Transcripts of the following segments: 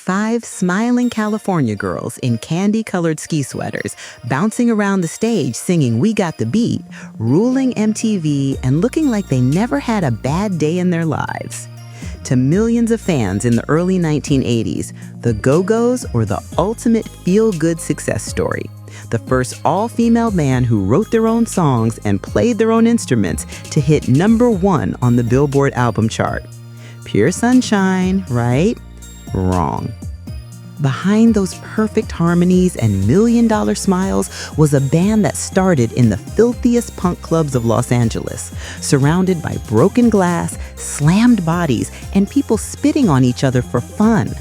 5 smiling California girls in candy-colored ski sweaters, bouncing around the stage singing "We Got the Beat," ruling MTV and looking like they never had a bad day in their lives. To millions of fans in the early 1980s, the Go-Gos were the ultimate feel-good success story. The first all-female band who wrote their own songs and played their own instruments to hit #1 on the Billboard album chart. Pure sunshine, right? Wrong. Behind those perfect harmonies and million-dollar smiles was a band that started in the filthiest punk clubs of Los Angeles, surrounded by broken glass, slammed bodies, and people spitting on each other for fun.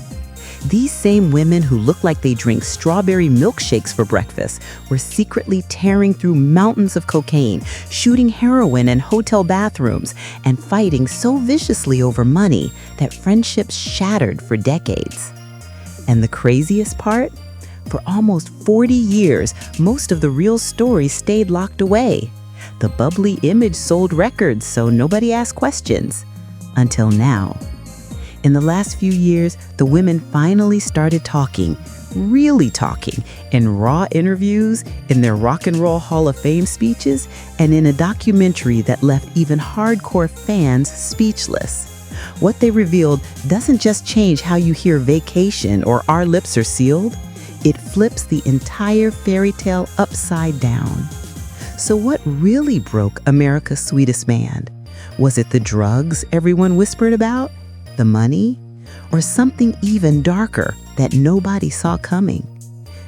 These same women who look like they drink strawberry milkshakes for breakfast were secretly tearing through mountains of cocaine, shooting heroin in hotel bathrooms, and fighting so viciously over money that friendships shattered for decades. And the craziest part? For almost 40 years, most of the real story stayed locked away. The bubbly image sold records, so nobody asked questions. Until now. In the last few years, the women finally started talking, really talking, in raw interviews, in their Rock and Roll Hall of Fame speeches, and in a documentary that left even hardcore fans speechless. What they revealed doesn't just change how you hear Vacation or Our Lips Are Sealed. It flips the entire fairy tale upside down. So what really broke America's Sweetest Man? Was it the drugs everyone whispered about? The money? Or something even darker that nobody saw coming?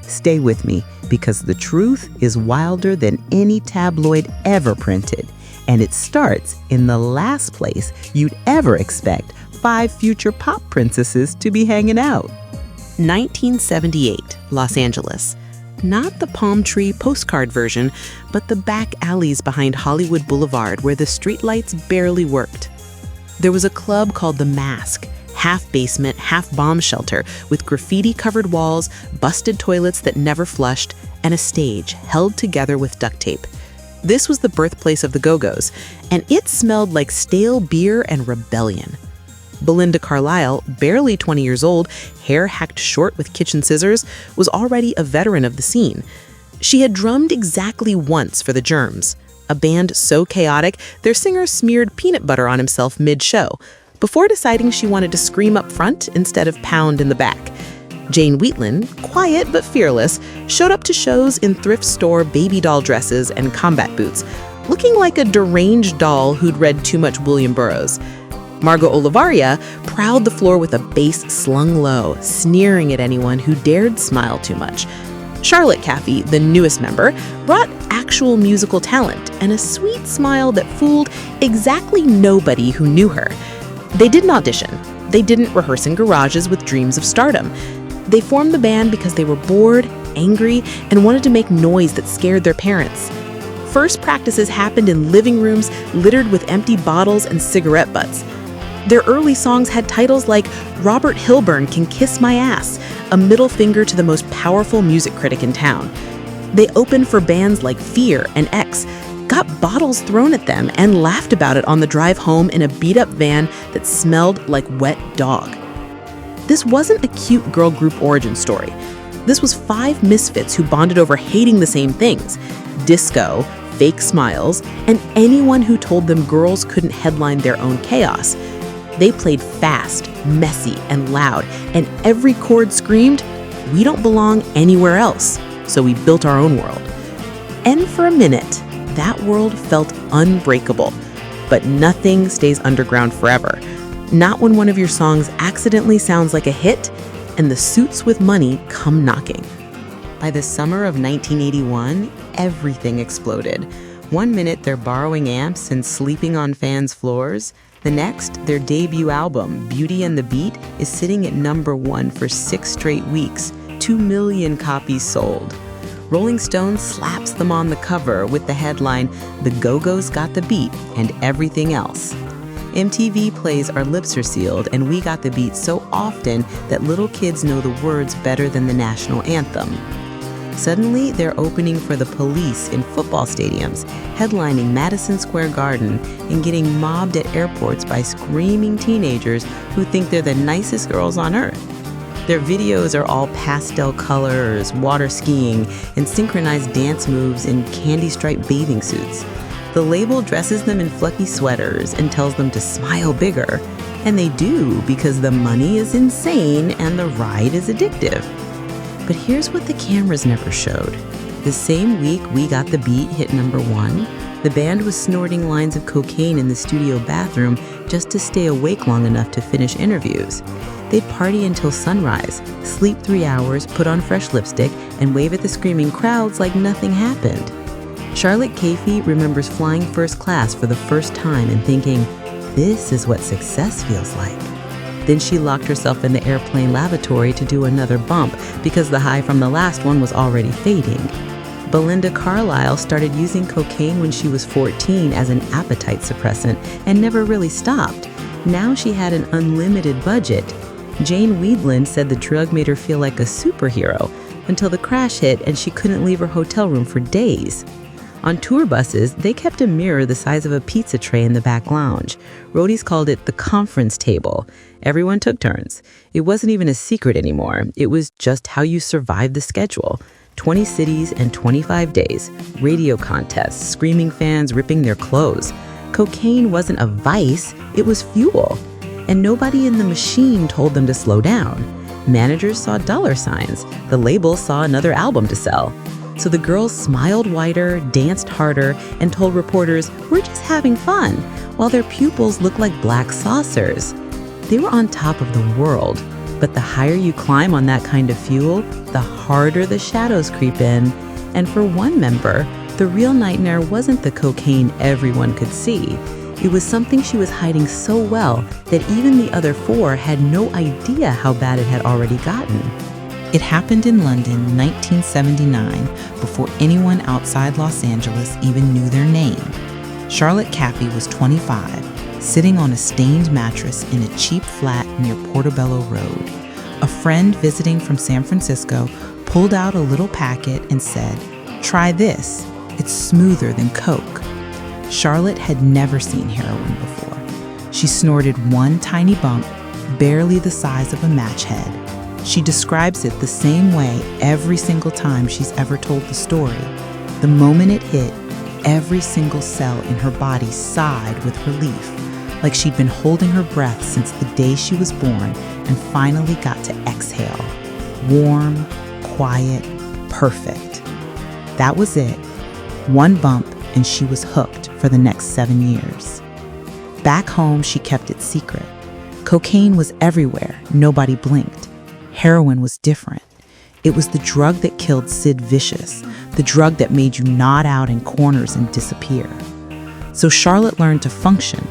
Stay with me, because the truth is wilder than any tabloid ever printed. And it starts in the last place you'd ever expect 5 future pop princesses to be hanging out. 1978, Los Angeles. Not the palm tree postcard version, but the back alleys behind Hollywood Boulevard where the streetlights barely worked. There was a club called The Mask, half basement, half bomb shelter, with graffiti-covered walls, busted toilets that never flushed, and a stage held together with duct tape. This was the birthplace of the Go-Gos, and it smelled like stale beer and rebellion. Belinda Carlisle, barely 20 years old, hair hacked short with kitchen scissors, was already a veteran of the scene. She had drummed exactly once for the Germs, a band so chaotic their singer smeared peanut butter on himself mid-show, before deciding she wanted to scream up front instead of pound in the back. Jane Wheatland, quiet but fearless, showed up to shows in thrift store baby doll dresses and combat boots, looking like a deranged doll who'd read too much William Burroughs. Margot Olivaria prowled the floor with a bass slung low, sneering at anyone who dared smile too much. Charlotte Caffey, the newest member, brought actual musical talent and a sweet smile that fooled exactly nobody who knew her. They didn't audition. They didn't rehearse in garages with dreams of stardom. They formed the band because they were bored, angry, and wanted to make noise that scared their parents. First practices happened in living rooms littered with empty bottles and cigarette butts. Their early songs had titles like "Robert Hilburn Can Kiss My Ass," a middle finger to the most powerful music critic in town. They opened for bands like Fear and X, got bottles thrown at them, and laughed about it on the drive home in a beat-up van that smelled like wet dog. This wasn't a cute girl group origin story. This was 5 misfits who bonded over hating the same things: disco, fake smiles, and anyone who told them girls couldn't headline their own chaos. They played fast, messy, and loud, and every chord screamed, "We don't belong anywhere else, so we built our own world." And for a minute, that world felt unbreakable. But nothing stays underground forever. Not when one of your songs accidentally sounds like a hit and the suits with money come knocking. By the summer of 1981, everything exploded. One minute they're borrowing amps and sleeping on fans' floors. The next, their debut album, Beauty and the Beat, is sitting at #1 for 6 straight weeks, 2 million copies sold. Rolling Stone slaps them on the cover with the headline, "The Go-Gos Got the Beat and Everything Else." MTV plays Our Lips Are Sealed and We Got the Beat so often that little kids know the words better than the national anthem. Suddenly, they're opening for the Police in football stadiums, headlining Madison Square Garden, and getting mobbed at airports by screaming teenagers who think they're the nicest girls on earth. Their videos are all pastel colors, water skiing, and synchronized dance moves in candy-striped bathing suits. The label dresses them in fluffy sweaters and tells them to smile bigger. And they do, because the money is insane and the ride is addictive. But here's what the cameras never showed. The same week We Got the Beat hit #1, the band was snorting lines of cocaine in the studio bathroom just to stay awake long enough to finish interviews. They'd party until sunrise, sleep 3 hours, put on fresh lipstick, and wave at the screaming crowds like nothing happened. Charlotte Cafee remembers flying first class for the first time and thinking, this is what success feels like. Then she locked herself in the airplane lavatory to do another bump because the high from the last one was already fading. Belinda Carlisle started using cocaine when she was 14 as an appetite suppressant and never really stopped. Now she had an unlimited budget. Jane Weedland said the drug made her feel like a superhero until the crash hit and she couldn't leave her hotel room for days. On tour buses, they kept a mirror the size of a pizza tray in the back lounge. Roadies called it the conference table. Everyone took turns. It wasn't even a secret anymore. It was just how you survived the schedule. 20 cities and 25 days, radio contests, screaming fans ripping their clothes. Cocaine wasn't a vice, it was fuel. And nobody in the machine told them to slow down. Managers saw dollar signs. The label saw another album to sell. So the girls smiled wider, danced harder, and told reporters, we're just having fun, while their pupils looked like black saucers. They were on top of the world, but the higher you climb on that kind of fuel, the harder the shadows creep in. And for one member, the real nightmare wasn't the cocaine everyone could see. It was something she was hiding so well that even the other 4 had no idea how bad it had already gotten. It happened in London, 1979, before anyone outside Los Angeles even knew their name. Charlotte Cafee was 25, sitting on a stained mattress in a cheap flat near Portobello Road. A friend visiting from San Francisco pulled out a little packet and said, "Try this, it's smoother than Coke." Charlotte had never seen heroin before. She snorted one tiny bump, barely the size of a match head. She describes it the same way every single time she's ever told the story. The moment it hit, every single cell in her body sighed with relief, like she'd been holding her breath since the day she was born and finally got to exhale. Warm, quiet, perfect. That was it. One bump and she was hooked for the next 7 years. Back home, she kept it secret. Cocaine was everywhere. Nobody blinked. Heroin was different. It was the drug that killed Sid Vicious, the drug that made you nod out in corners and disappear. So Charlotte learned to function,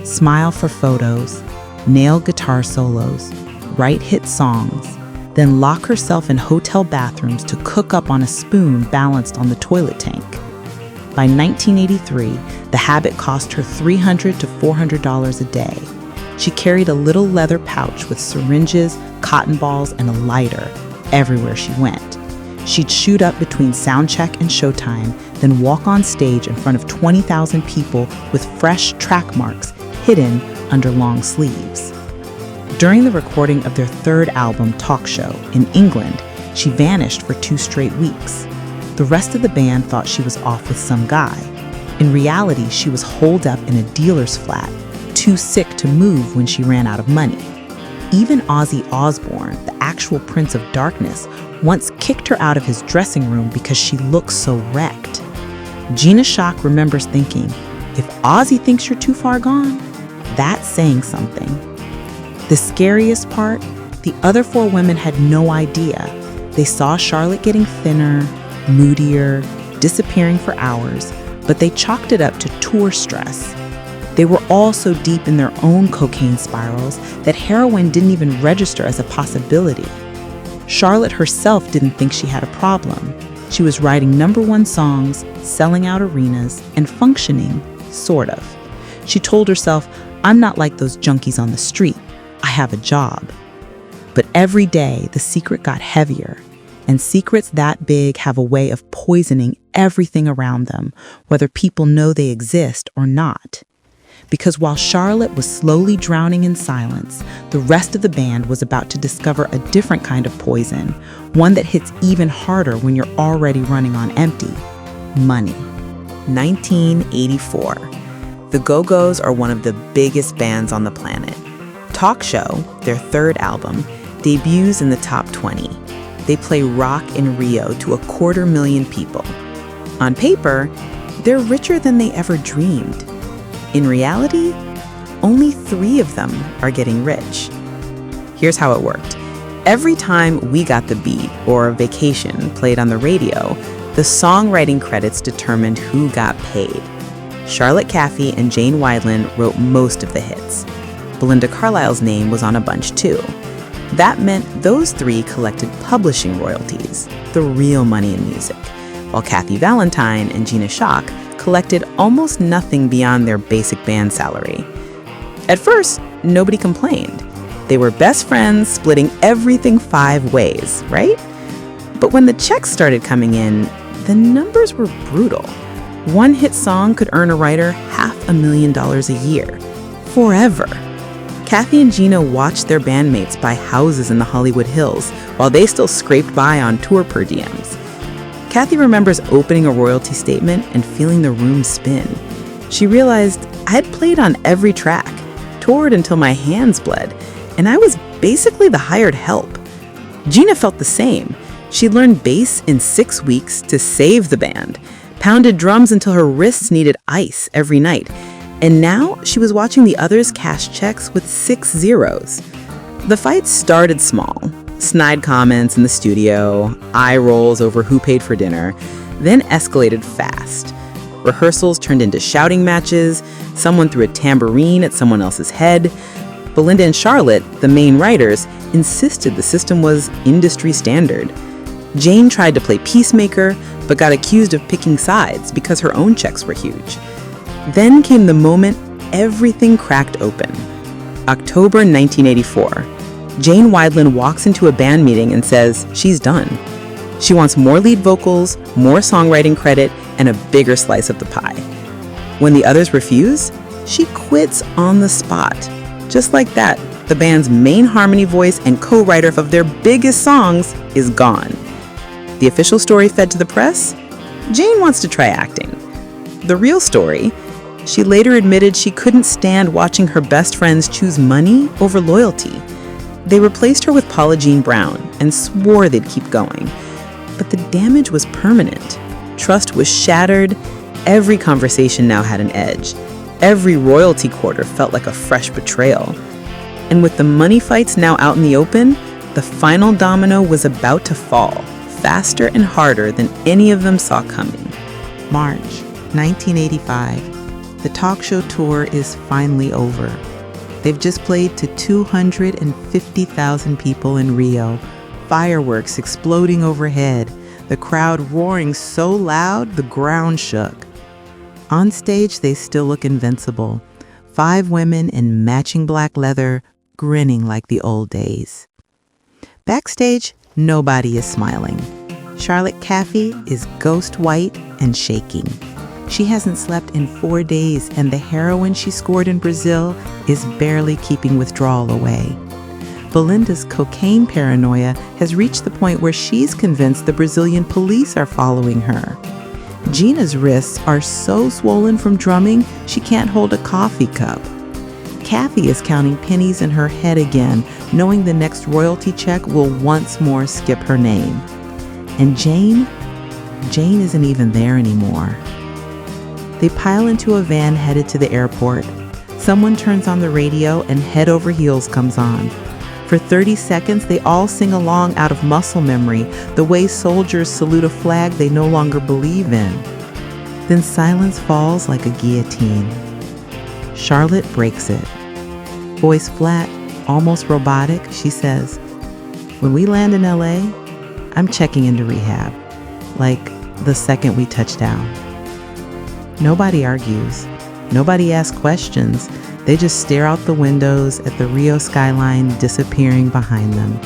smile for photos, nail guitar solos, write hit songs, then lock herself in hotel bathrooms to cook up on a spoon balanced on the toilet tank. By 1983, the habit cost her $300 to $400 a day. She carried a little leather pouch with syringes, cotton balls, and a lighter everywhere she went. She'd shoot up between soundcheck and showtime, then walk on stage in front of 20,000 people with fresh track marks hidden under long sleeves. During the recording of their third album, Talk Show, in England, she vanished for 2 straight weeks. The rest of the band thought she was off with some guy. In reality, she was holed up in a dealer's flat, too sick to move when she ran out of money. Even Ozzy Osbourne, the actual Prince of Darkness, once kicked her out of his dressing room because she looked so wrecked. Gina Schock remembers thinking, if Ozzy thinks you're too far gone, that's saying something. The scariest part, the other 4 women had no idea. They saw Charlotte getting thinner, moodier, disappearing for hours, but they chalked it up to tour stress. They were all so deep in their own cocaine spirals that heroin didn't even register as a possibility. Charlotte herself didn't think she had a problem. She was writing #1 songs, selling out arenas, and functioning, sort of. She told herself, I'm not like those junkies on the street. I have a job. But every day, the secret got heavier. And secrets that big have a way of poisoning everything around them, whether people know they exist or not. because while Charlotte was slowly drowning in silence, the rest of the band was about to discover a different kind of poison, one that hits even harder when you're already running on empty: money. 1984. The Go-Gos are one of the biggest bands on the planet. Talk Show, their third album, debuts in the top 20. They play rock in Rio to 250,000 people. On paper, they're richer than they ever dreamed. In reality, only 3 of them are getting rich. Here's how it worked. Every time We Got the Beat or Vacation played on the radio, the songwriting credits determined who got paid. Charlotte Caffey and Jane Wiedlin wrote most of the hits. Belinda Carlisle's name was on a bunch too. That meant those 3 collected publishing royalties, the real money in music, while Kathy Valentine and Gina Schock collected almost nothing beyond their basic band salary. At first, nobody complained. They were best friends, splitting everything 5 ways, right? But when the checks started coming in, the numbers were brutal. One hit song could earn a writer $500,000 a year. Forever. Kathy and Gina watched their bandmates buy houses in the Hollywood Hills while they still scraped by on tour per diems. Kathy remembers opening a royalty statement and feeling the room spin. She realized I'd played on every track, toured until my hands bled, and I was basically the hired help. Gina felt the same. She learned bass in 6 weeks to save the band, pounded drums until her wrists needed ice every night, and now she was watching the others cash checks with 6 zeros. The fight started small. Snide comments in the studio, eye rolls over who paid for dinner, then escalated fast. Rehearsals turned into shouting matches, someone threw a tambourine at someone else's head. Belinda and Charlotte, the main writers, insisted the system was industry standard. Jane tried to play peacemaker, but got accused of picking sides because her own checks were huge. Then came the moment everything cracked open. October 1984. Jane Wiedlin walks into a band meeting and says she's done. She wants more lead vocals, more songwriting credit, and a bigger slice of the pie. When the others refuse, she quits on the spot. Just like that, the band's main harmony voice and co-writer of their biggest songs is gone. The official story fed to the press? Jane wants to try acting. The real story? She later admitted she couldn't stand watching her best friends choose money over loyalty. They replaced her with Paula Jean Brown and swore they'd keep going. But the damage was permanent. Trust was shattered. Every conversation now had an edge. Every royalty quarter felt like a fresh betrayal. And with the money fights now out in the open, the final domino was about to fall, faster and harder than any of them saw coming. March 1985. The talk show tour is finally over. They've just played to 250,000 people in Rio, fireworks exploding overhead, the crowd roaring so loud the ground shook. On stage, they still look invincible. 5 women in matching black leather, grinning like the old days. Backstage, nobody is smiling. Charlotte Caffey is ghost white and shaking. She hasn't slept in 4 days, and the heroin she scored in Brazil is barely keeping withdrawal away. Belinda's cocaine paranoia has reached the point where she's convinced the Brazilian police are following her. Gina's wrists are so swollen from drumming, she can't hold a coffee cup. Kathy is counting pennies in her head again, knowing the next royalty check will once more skip her name. And Jane isn't even there anymore. They pile into a van headed to the airport. Someone turns on the radio and Head Over Heels comes on. For 30 seconds, they all sing along out of muscle memory, the way soldiers salute a flag they no longer believe in. Then silence falls like a guillotine. Charlotte breaks it. Voice flat, almost robotic, she says, "When we land in LA, I'm checking into rehab, like the second we touch down." Nobody argues. Nobody asks questions. They just stare out the windows at the Rio skyline disappearing behind them.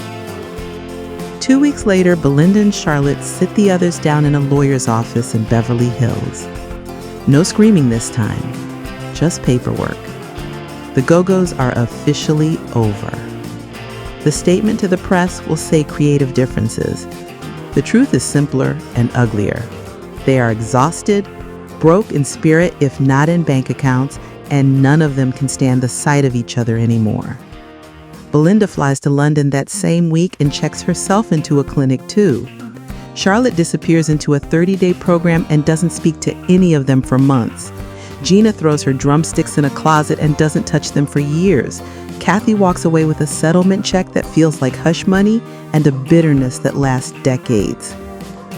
2 weeks later, Belinda and Charlotte sit the others down in a lawyer's office in Beverly Hills. No screaming this time, just paperwork. The Go-Gos are officially over. The statement to the press will say creative differences. The truth is simpler and uglier. They are exhausted, broke in spirit if not in bank accounts, and none of them can stand the sight of each other anymore. Belinda flies to London that same week and checks herself into a clinic too. Charlotte disappears into a 30-day program and doesn't speak to any of them for months. Gina throws her drumsticks in a closet and doesn't touch them for years. Kathy walks away with a settlement check that feels like hush money and a bitterness that lasts decades.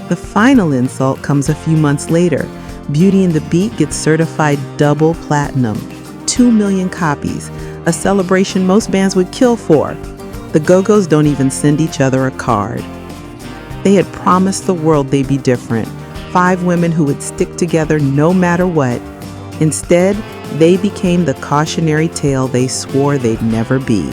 The final insult comes a few months later. Beauty and the Beat gets certified double platinum, 2 million copies, a celebration most bands would kill for. The Go-Gos don't even send each other a card. They had promised the world they'd be different, 5 women who would stick together no matter what. Instead, they became the cautionary tale they swore they'd never be.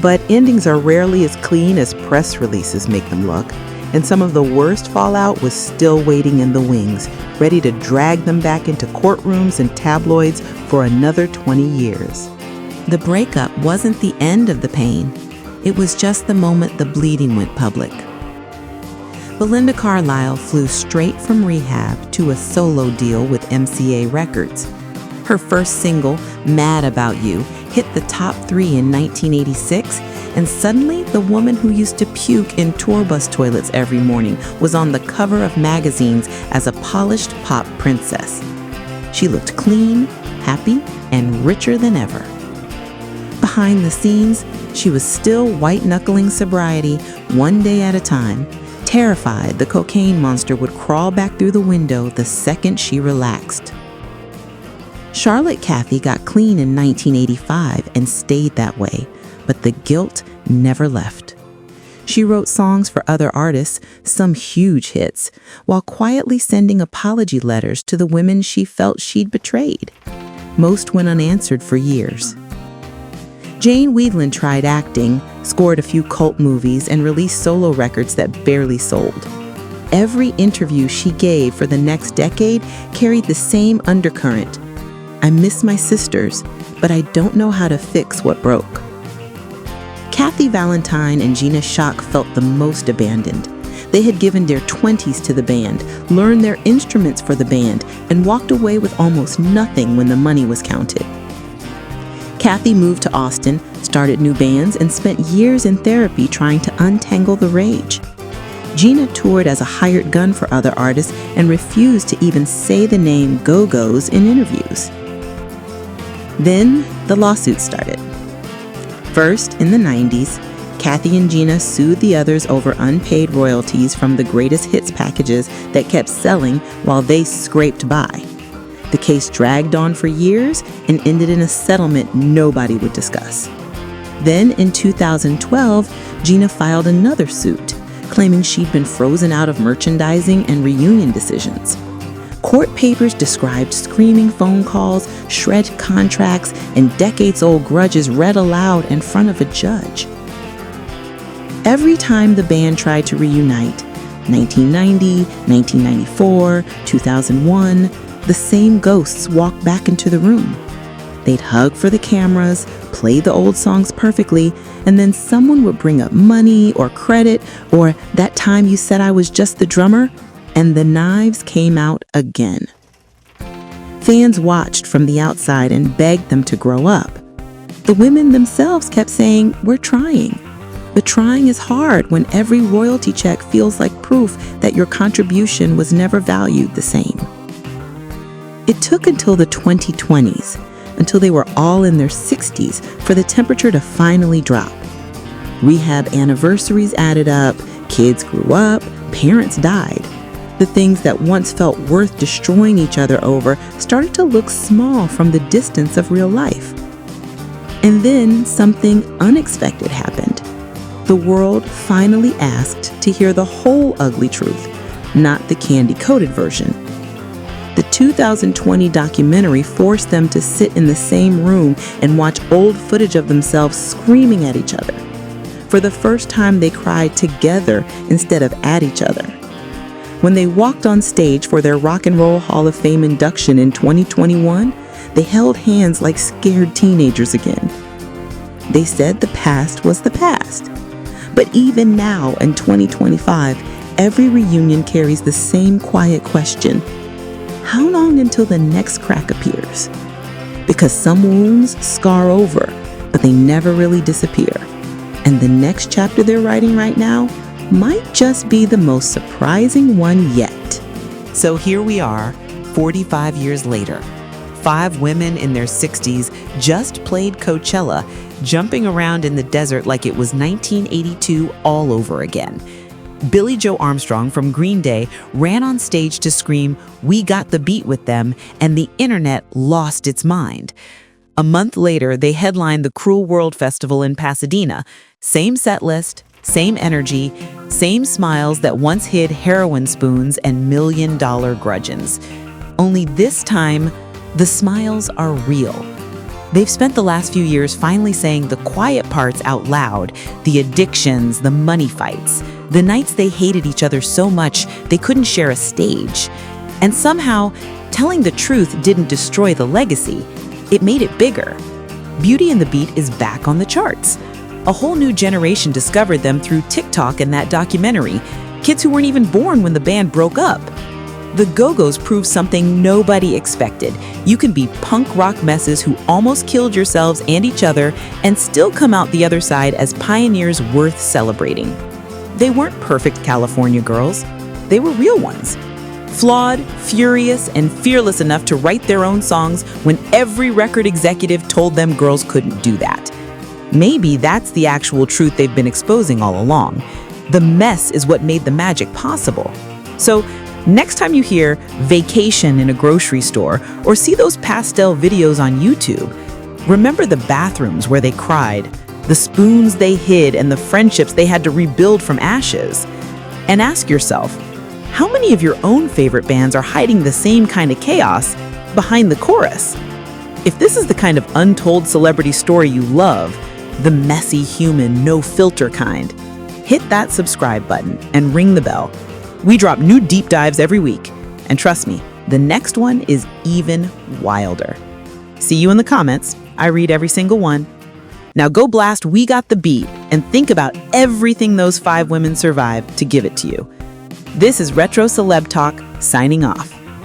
But endings are rarely as clean as press releases make them look, and some of the worst fallout was still waiting in the wings, ready to drag them back into courtrooms and tabloids for another 20 years. The breakup wasn't the end of the pain. It was just the moment the bleeding went public. Belinda Carlisle flew straight from rehab to a solo deal with MCA Records. Her first single, Mad About You, hit the top 3 in 1986, and suddenly the woman who used to puke in tour bus toilets every morning was on the cover of magazines as a polished pop princess. She looked clean, happy, and richer than ever. Behind the scenes, she was still white-knuckling sobriety one day at a time, terrified the cocaine monster would crawl back through the window the second she relaxed. Charlotte Cathy got clean in 1985 and stayed that way, but the guilt never left. She wrote songs for other artists, some huge hits, while quietly sending apology letters to the women she felt she'd betrayed. Most went unanswered for years. Jane Wiedlin tried acting, scored a few cult movies, and released solo records that barely sold. Every interview she gave for the next decade carried the same undercurrent. I miss my sisters, but I don't know how to fix what broke. Kathy Valentine and Gina Schock felt the most abandoned. They had given their 20s to the band, learned their instruments for the band, and walked away with almost nothing when the money was counted. Kathy moved to Austin, started new bands, and spent years in therapy trying to untangle the rage. Gina toured as a hired gun for other artists and refused to even say the name Go-Gos in interviews. Then the lawsuits started. First, in the 90s, Kathy and Gina sued the others over unpaid royalties from the greatest hits packages that kept selling while they scraped by. The case dragged on for years and ended in a settlement nobody would discuss. Then, in 2012, Gina filed another suit, claiming she'd been frozen out of merchandising and reunion decisions. Court papers described screaming phone calls, shred contracts, and decades-old grudges read aloud in front of a judge. Every time the band tried to reunite, 1990, 1994, 2001, the same ghosts walked back into the room. They'd hug for the cameras, play the old songs perfectly, and then someone would bring up money or credit or that time you said I was just the drummer, and the knives came out again. Fans watched from the outside and begged them to grow up. The women themselves kept saying, "We're trying." But trying is hard when every royalty check feels like proof that your contribution was never valued the same. It took until the 2020s, until they were all in their 60s, for the temperature to finally drop. Rehab anniversaries added up, kids grew up, parents died. The things that once felt worth destroying each other over started to look small from the distance of real life. And then something unexpected happened. The world finally asked to hear the whole ugly truth, not the candy-coated version. The 2020 documentary forced them to sit in the same room and watch old footage of themselves screaming at each other. For the first time, they cried together instead of at each other. When they walked on stage for their Rock and Roll Hall of Fame induction in 2021, They held hands like scared teenagers again. They said the past was the past. But even now, in 2025, every reunion carries the same quiet question. How long until the next crack appears? Because some wounds scar over, but they never really disappear. And the next chapter they're writing right now might just be the most surprising one yet. So here we are, 45 years later. 5 women in their 60s just played Coachella, jumping around in the desert like it was 1982 all over again. Billie Joe Armstrong from Green Day ran on stage to scream, "We got the beat" with them, and the internet lost its mind. A month later, they headlined the Cruel World Festival in Pasadena. Same set list, same energy, same smiles that once hid heroin spoons and million-dollar grudges. Only this time, the smiles are real. They've spent the last few years finally saying the quiet parts out loud, the addictions, the money fights, the nights they hated each other so much they couldn't share a stage. And somehow, telling the truth didn't destroy the legacy, it made it bigger. Beauty and the Beat is back on the charts. A whole new generation discovered them through TikTok and that documentary, kids who weren't even born when the band broke up. The Go-Gos proved something nobody expected. You can be punk rock messes who almost killed yourselves and each other and still come out the other side as pioneers worth celebrating. They weren't perfect California girls. They were real ones. Flawed, furious, and fearless enough to write their own songs when every record executive told them girls couldn't do that. Maybe that's the actual truth they've been exposing all along. The mess is what made the magic possible. So, next time you hear "vacation" in a grocery store or see those pastel videos on YouTube, remember the bathrooms where they cried, the spoons they hid, and the friendships they had to rebuild from ashes. And ask yourself, how many of your own favorite bands are hiding the same kind of chaos behind the chorus? If this is the kind of untold celebrity story you love, the messy, human, no-filter kind, hit that subscribe button and ring the bell. We drop new deep dives every week. And trust me, the next one is even wilder. See you in the comments. I read every single one. Now go blast "We Got the Beat" and think about everything those 5 women survived to give it to you. This is Retro Celeb Talk, signing off.